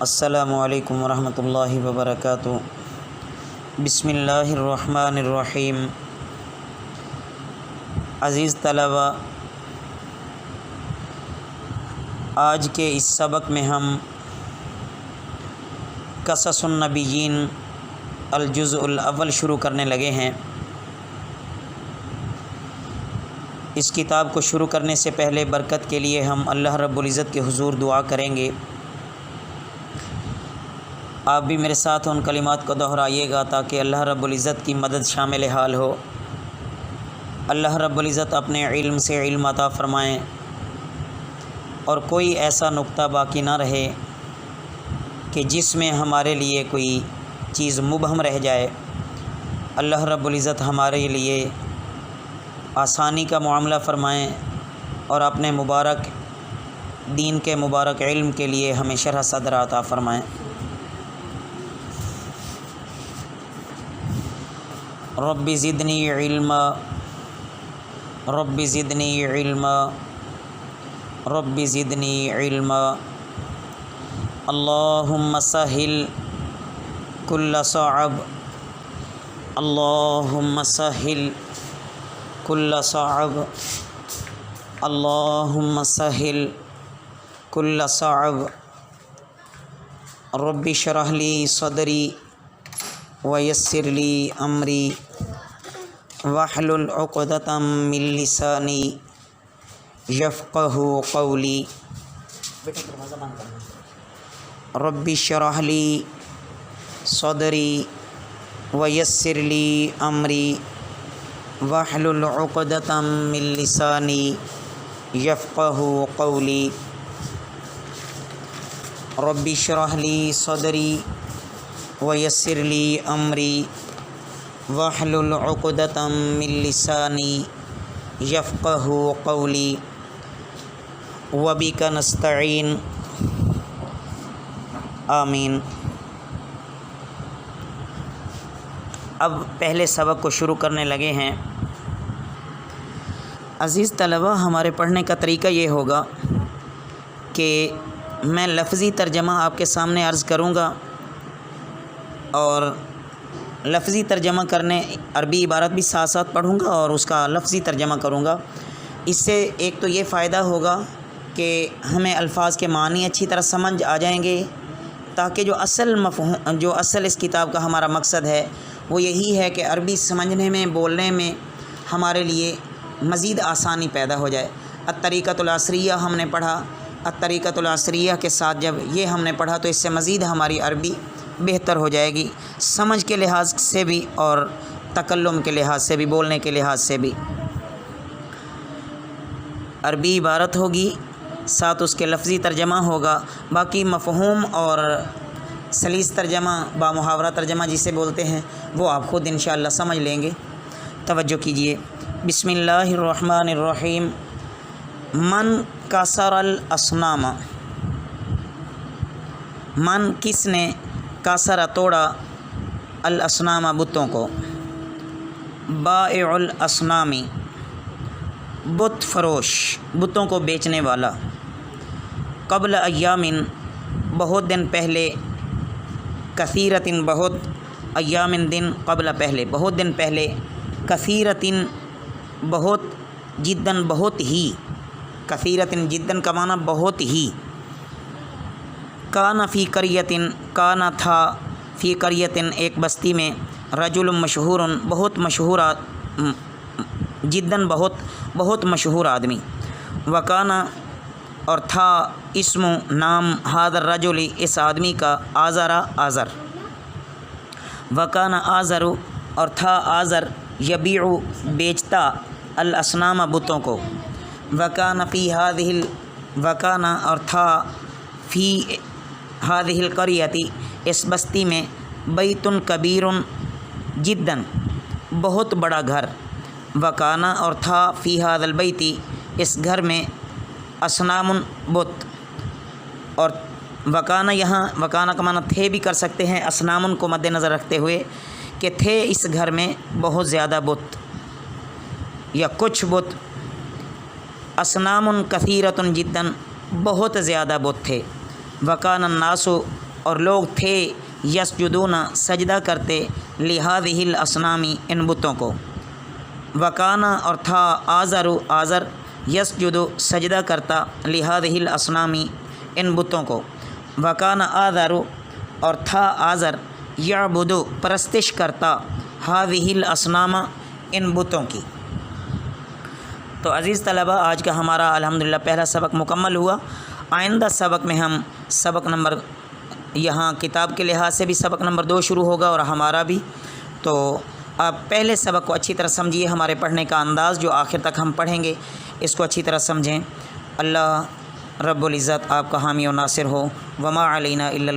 السلام علیکم ورحمۃ اللہ وبرکاتہ۔ بسم اللہ الرحمن الرحیم۔ عزیز طلباء، آج کے اس سبق میں ہم قصص النبیین الجزء الاول شروع کرنے لگے ہیں۔ اس کتاب کو شروع کرنے سے پہلے برکت کے لیے ہم اللہ رب العزت کے حضور دعا کریں گے۔ آپ بھی میرے ساتھ ان کلمات کو دہرائیے گا تاکہ اللہ رب العزت کی مدد شامل حال ہو۔ اللہ رب العزت اپنے علم سے علم عطا فرمائیں اور کوئی ایسا نقطہ باقی نہ رہے کہ جس میں ہمارے لیے کوئی چیز مبہم رہ جائے۔ اللہ رب العزت ہمارے لیے آسانی کا معاملہ فرمائیں اور اپنے مبارک دین کے مبارک علم کے لیے ہمیں شرح صدر عطا فرمائیں۔ رب زدنی علما، رب زدنی علما، رب زدنی علما۔ اللہم سہل کل صعب، اللہم سہل کل صعب، اللہم سہل کل صعب۔ رب اشرح لی صدری ویسر لی امری واحلل عقدۃ من لسانی یفقہوا قولی۔ رب اشرح لی صدری ویسر لی امری واحلل عقدۃ من لسانی یفقہوا قولی۔ رب اشرح لی صدری ویسر لی امری واحلل عقدۃ من لسانی یفقہوا قولی۔ وبک نستعین، آمین۔ اب پہلے سبق کو شروع کرنے لگے ہیں۔ عزیز طلباء، ہمارے پڑھنے کا طریقہ یہ ہوگا کہ میں لفظی ترجمہ آپ کے سامنے عرض کروں گا اور لفظی ترجمہ کرنے عربی عبارت بھی ساتھ ساتھ پڑھوں گا اور اس کا لفظی ترجمہ کروں گا۔ اس سے ایک تو یہ فائدہ ہوگا کہ ہمیں الفاظ کے معنی اچھی طرح سمجھ آ جائیں گے، تاکہ جو اصل اس کتاب کا ہمارا مقصد ہے وہ یہی ہے کہ عربی سمجھنے میں، بولنے میں ہمارے لیے مزید آسانی پیدا ہو جائے۔ الطریقۃ العصریہ ہم نے پڑھا، الطریقۃ العصریہ کے ساتھ جب یہ ہم نے پڑھا تو اس سے مزید ہماری عربی بہتر ہو جائے گی، سمجھ کے لحاظ سے بھی اور تکلم کے لحاظ سے بھی، بولنے کے لحاظ سے بھی۔ عربی عبارت ہوگی، ساتھ اس کے لفظی ترجمہ ہوگا، باقی مفہوم اور سلیس ترجمہ، با محاورہ ترجمہ جسے بولتے ہیں، وہ آپ خود انشاءاللہ سمجھ لیں گے۔ توجہ کیجئے۔ بسم اللہ الرحمن الرحیم۔ من کسر الاصنام، من کس نے، کسر توڑا، الاصنام بتوں کو، بائع الاصنام بت فروش، بتوں کو بیچنے والا، قبل ایام بہت دن پہلے، کثیرۃ بہت، ایام دن، قبل پہلے، بہت دن پہلے، کثیرۃ بہت، جداً بہت ہی، کثیرۃ جداً کا معنی بہت ہی، کان فی قریۃ، کان تھا، فی قریۃ ایک بستی میں، رجل مشہور بہت مشہور، جداً بہت، بہت مشہور آدمی، وکان اور تھا، اسم نام، ھذا الرجل اس آدمی کا، آزر آزر، وکان آزر اور تھا آزر، یبیع بیچتا، الاصنام بتوں کو، وکان فی ھذہ، وکان اور تھا، فی ھذہ القریۃ اس بستی میں، بیت کبیر جداً بہت بڑا گھر، وکان اور تھا، فی ھذا البیت اس گھر میں، اصنام بت، اور وکان یہاں وکان کا معنی تھے بھی کر سکتے ہیں، اصنام کو مد نظر رکھتے ہوئے کہ تھے اس گھر میں بہت زیادہ بت یا کچھ بت، اصنام کثیرۃ جداً بہت زیادہ بت تھے، وکان الناس اور لوگ تھے یسجدون سجدہ کرتے لہذہ الاصنامی ان بتوں کو، وکانا اور تھا آزر یسجد سجدہ کرتا لہذہ الاصنامی ان بتوں کو، وکانا آزر اور تھا آزر یعبد پرستش کرتا ہذہ الاصنام ان بتوں کی۔ تو عزیز طلبہ، آج کا ہمارا الحمدللہ پہلا سبق مکمل ہوا۔ آئندہ سبق میں ہم سبق نمبر، یہاں کتاب کے لحاظ سے بھی سبق نمبر 2 شروع ہوگا اور ہمارا بھی، تو آپ پہلے سبق کو اچھی طرح سمجھیے، ہمارے پڑھنے کا انداز جو آخر تک ہم پڑھیں گے اس کو اچھی طرح سمجھیں۔ اللہ رب العزت آپ کا حامی و ناصر ہو۔ وما علینا الا